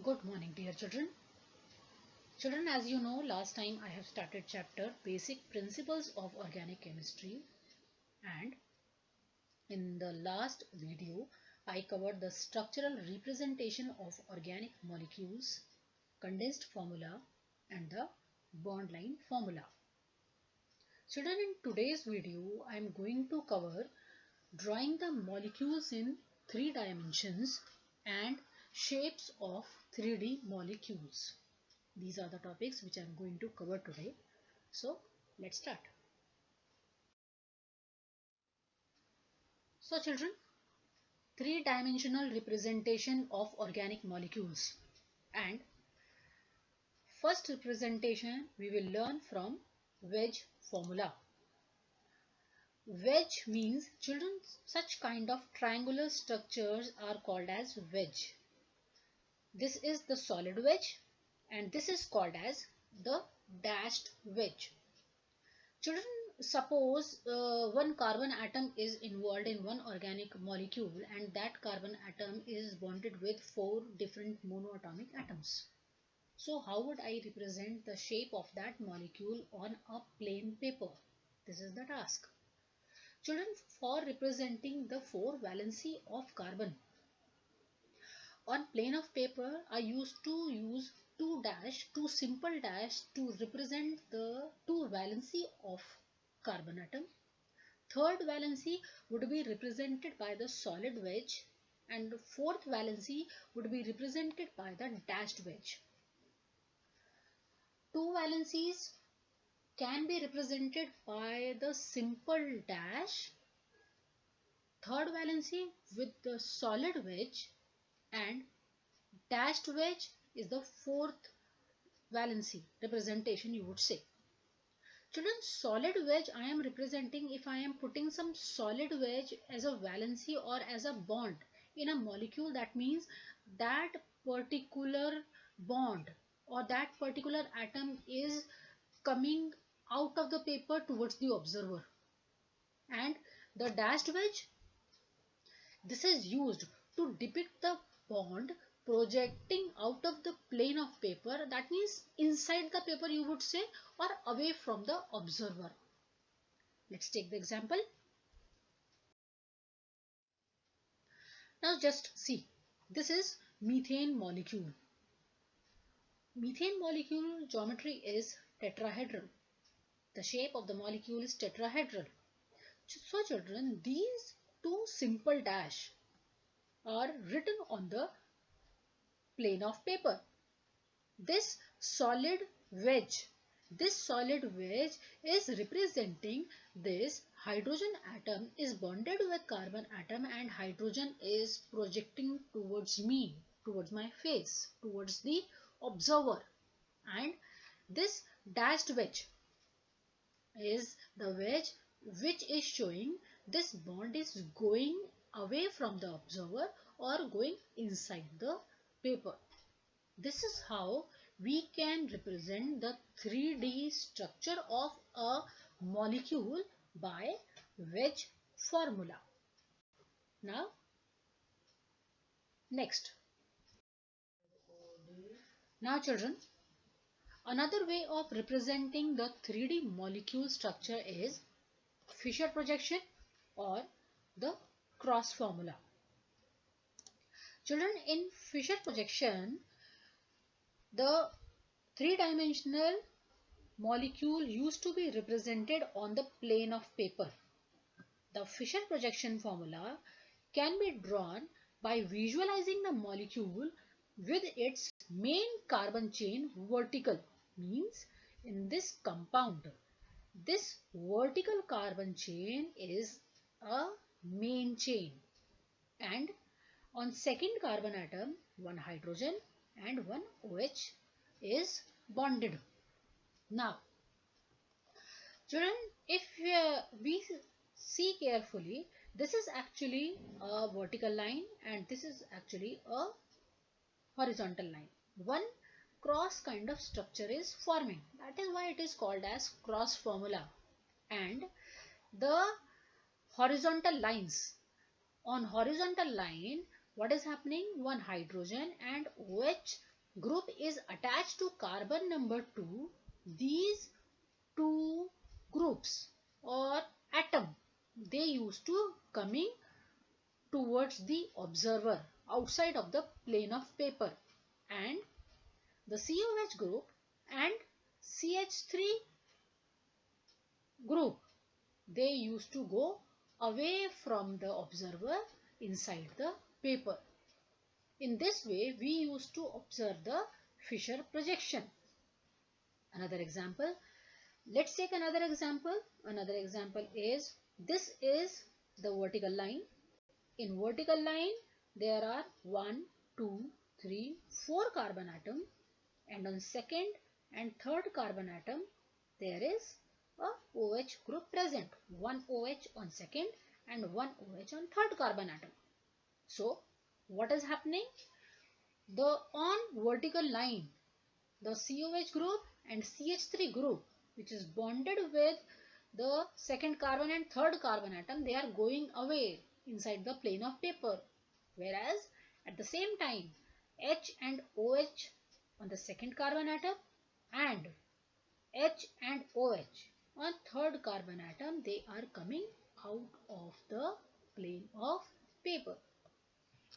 Good morning, dear children. Children, as you know, last time I have started chapter Basic Principles of Organic Chemistry, and in the last video I covered the structural representation of organic molecules, condensed formula and the bond line formula. Children, in today's video I am going to cover drawing the molecules in 3 dimensions and shapes of 3D molecules. These are the topics which I am going to cover today. So let's start. So children, 3-dimensional representation of organic molecules, and first representation we will learn from wedge formula. Wedge means, children, such kind of triangular structures are called as wedge. This is the solid wedge and this is called as the dashed wedge. Children, suppose one carbon atom is involved in one organic molecule and that carbon atom is bonded with 4 different monoatomic atoms. So how would I represent the shape of that molecule on a plain paper? This is the task. Children, for representing the 4 valency of carbon on plane of paper, I used to use 2 simple dash to represent the 2 valency of carbon atom. Third valency would be represented by the solid wedge and the fourth valency would be represented by the dashed wedge. 2 valencies can be represented by the simple dash, third valency with the solid wedge, and dashed wedge is the fourth valency representation, you would say. Children, solid wedge I am representing if I am putting some solid wedge as a valency or as a bond in a molecule. That means that particular bond or that particular atom is coming out of the paper towards the observer. And the dashed wedge, this is used to depict the bond projecting out of the plane of paper, that means inside the paper you would say, or away from the observer. Let's take the example. Now just see, this is methane molecule. Methane molecule geometry is tetrahedral. The shape of the molecule is tetrahedral. So children, these 2 simple dash are written on the plane of paper. This solid wedge is representing this hydrogen atom is bonded with carbon atom and hydrogen is projecting towards me, towards my face, towards the observer. And this dashed wedge is the wedge which is showing this bond is going away from the observer or going inside the paper. This is how we can represent the 3D structure of a molecule by wedge formula. Now, next. Now children, another way of representing the 3D molecule structure is Fischer projection or the cross formula. Children, in Fischer projection, the 3-dimensional molecule used to be represented on the plane of paper. The Fischer projection formula can be drawn by visualizing the molecule with its main carbon chain vertical. Means in this compound, this vertical carbon chain is a main chain, and on second carbon atom, one hydrogen and one OH is bonded. Now, children, if we see carefully, this is actually a vertical line and this is actually a horizontal line. One cross kind of structure is forming. That is why it is called as cross formula. And the horizontal lines, on horizontal line, what is happening? One hydrogen and OH group is attached to carbon number 2. These two groups or atom, they used to coming towards the observer outside of the plane of paper, and the COH group and CH3 group, they used to go away from the observer inside the paper. In this way, we used to observe the Fisher projection. Another example, let's take another example. Another example is, this is the vertical line. In vertical line, there are 1, 2, 3, 4 carbon atom, and on second and third carbon atom, there is a OH group present. One OH on second and one OH on third carbon atom. So, what is happening? On vertical line, the COH group and CH3 group, which is bonded with the second carbon and third carbon atom, they are going away inside the plane of paper. Whereas at the same time, H and OH on the second carbon atom and H and OH on third carbon atom, they are coming out of the plane of paper,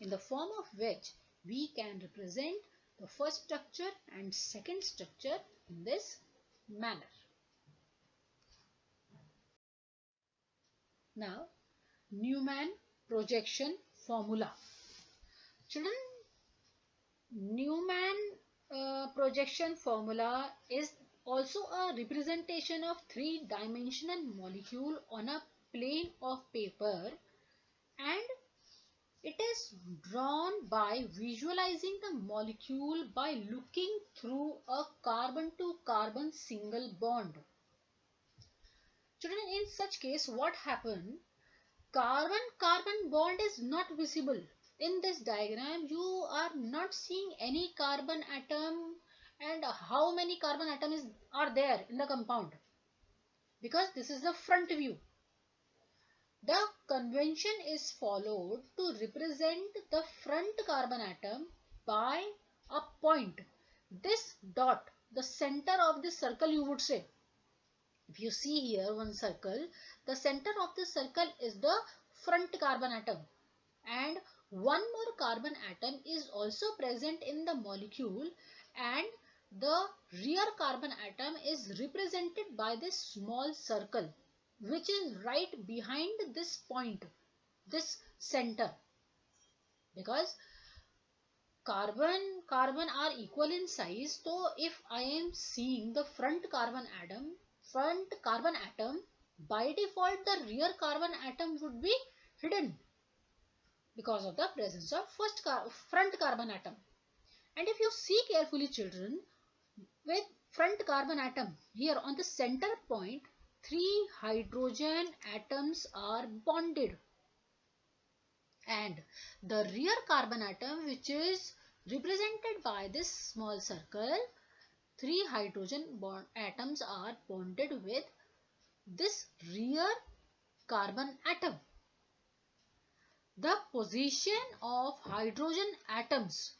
in the form of which we can represent the first structure and second structure in this manner. Now, Newman projection formula. Children, Newman projection formula is also a representation of three-dimensional molecule on a plane of paper, and it is drawn by visualizing the molecule by looking through a carbon-to-carbon single bond. Children, in such case, what happens? Carbon-carbon bond is not visible. In this diagram, you are not seeing any carbon atom and how many carbon atoms are there in the compound, because this is the front view. The convention is followed to represent the front carbon atom by a point. This dot, the center of the circle, you would say. If you see here one circle, the center of the circle is the front carbon atom, and one more carbon atom is also present in the molecule, and the rear carbon atom is represented by this small circle, which is right behind this point, this center. Because carbon are equal in size, so if I am seeing the front carbon atom, by default the rear carbon atom would be hidden because of the presence of front carbon atom. And if you see carefully, children, with front carbon atom, here on the center point, 3 hydrogen atoms are bonded, and the rear carbon atom, which is represented by this small circle, 3 hydrogen atoms are bonded with this rear carbon atom. The position of hydrogen atoms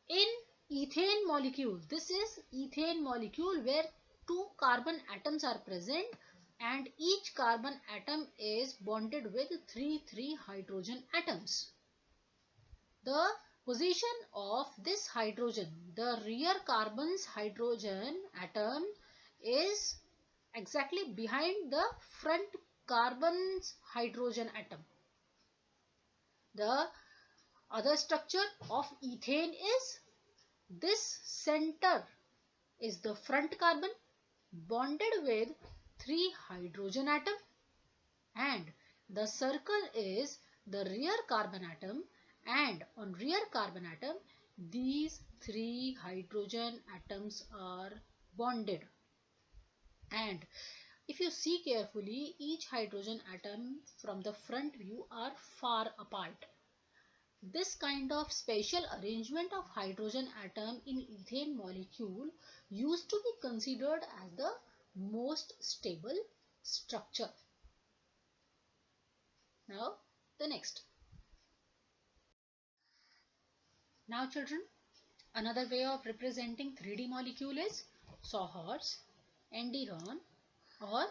in ethane molecule, this is ethane molecule where 2 carbon atoms are present and each carbon atom is bonded with 3 hydrogen atoms. The position of this hydrogen, the rear carbon's hydrogen atom, is exactly behind the front carbon's hydrogen atom. The other structure of ethane is, this center is the front carbon bonded with 3 hydrogen atom, and the circle is the rear carbon atom, and on rear carbon atom these 3 hydrogen atoms are bonded. And if you see carefully, each hydrogen atom from the front view are far apart. This kind of special arrangement of hydrogen atom in ethane molecule used to be considered as the most stable structure. Now the next. Now children, another way of representing 3D molecule is Sawhorse, Enderon or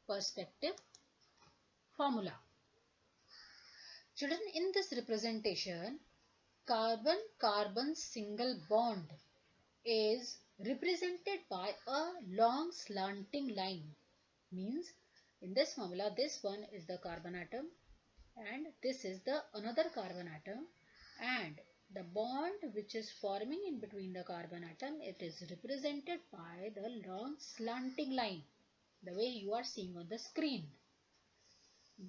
perspective formula. Children, in this representation, carbon-carbon single bond is represented by a long slanting line. Means in this formula, this one is the carbon atom and this is the another carbon atom, and the bond which is forming in between the carbon atom, it is represented by the long slanting line, the way you are seeing on the screen.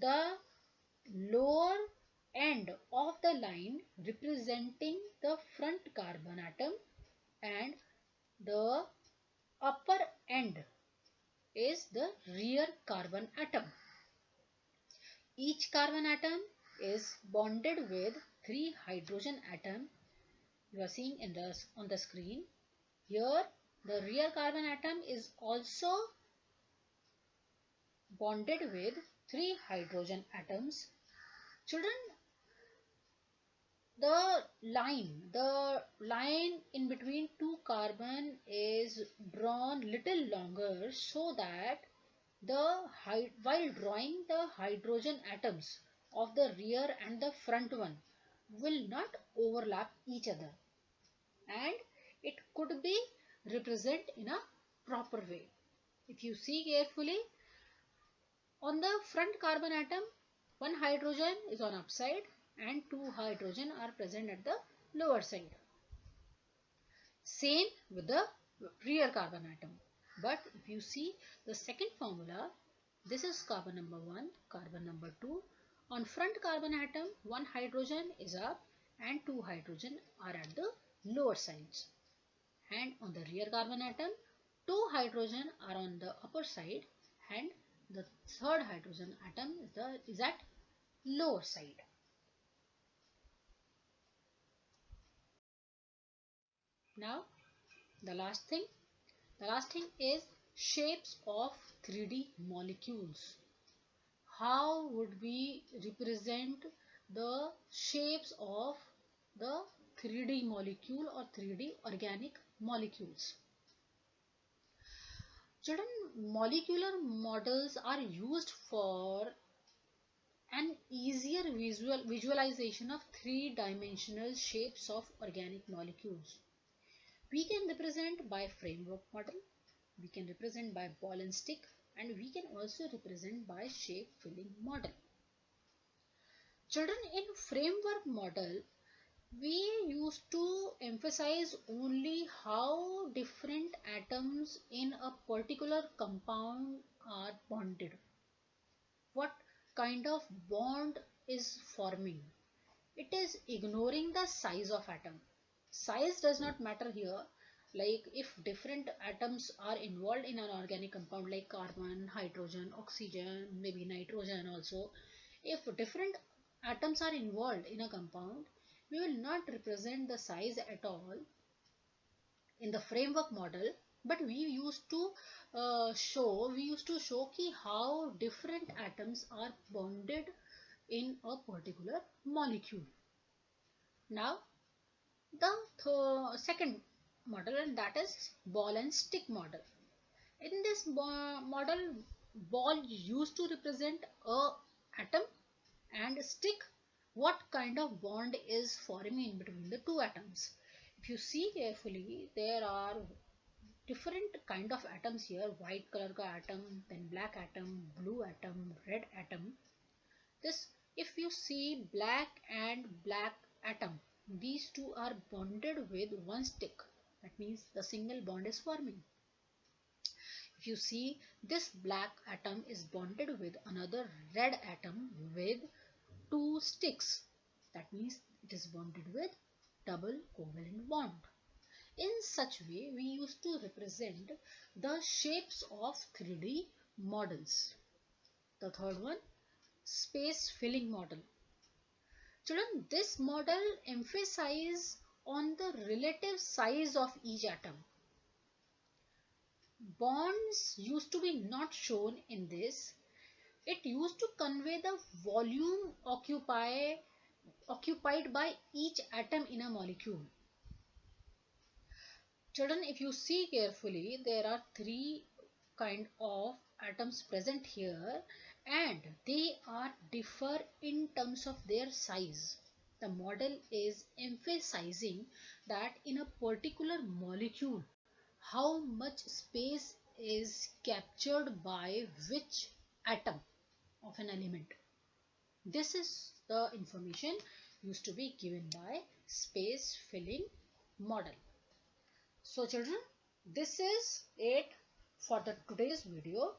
The lower end of the line representing the front carbon atom and the upper end is the rear carbon atom. Each carbon atom is bonded with 3 hydrogen atoms. You are seeing on the screen. Here the rear carbon atom is also bonded with 3 hydrogen atoms. Children, the line in between two carbon is drawn little longer so that while drawing the hydrogen atoms of the rear and the front one will not overlap each other, and it could be represented in a proper way. If you see carefully, on the front carbon atom, one hydrogen is on upside and 2 hydrogen are present at the lower side. Same with the rear carbon atom. But if you see the second formula, this is carbon number 1, carbon number 2. On front carbon atom, 1 hydrogen is up and 2 hydrogen are at the lower sides. And on the rear carbon atom, 2 hydrogen are on the upper side and the third hydrogen atom is at lower side. Now the last thing is shapes of 3D molecules. How would we represent the shapes of the 3D molecule or 3D organic molecules? Children, molecular models are used for an easier visualization of three-dimensional shapes of organic molecules. We can represent by framework model, we can represent by ball and stick, and we can also represent by shape filling model. Children, in framework model, we used to emphasize only how different atoms in a particular compound are bonded. What kind of bond is forming. It is ignoring the size of atom. Size does not matter here. Like if different atoms are involved in an organic compound like carbon, hydrogen, oxygen, maybe nitrogen also. If different atoms are involved in a compound, we will not represent the size at all in the framework model, but we used to show how different atoms are bonded in a particular molecule. Now the second model, and that is ball and stick model. In this model, ball used to represent a atom and stick what kind of bond is forming in between the two atoms. If you see carefully, there are different kind of atoms here. White color ka atom, then black atom, blue atom, red atom. This, if you see black and black atom, these two are bonded with one stick. That means the single bond is forming. If you see, this black atom is bonded with another red atom with two sticks. That means it is bonded with double covalent bond. In such way, we used to represent the shapes of 3D models. The third one, space filling model. Children, this model emphasizes on the relative size of each atom. Bonds used to be not shown in this. It used to convey the volume occupied occupied by each atom in a molecule. Children, if you see carefully, there are three kind of atoms present here, and they are differ in terms of their size. The model is emphasizing that in a particular molecule, how much space is captured by which atom of an element. This is the information used to be given by space filling model. So children, this is it for the today's video.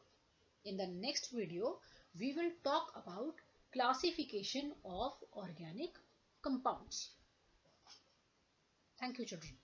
In the next video, we will talk about classification of organic compounds. Thank you children.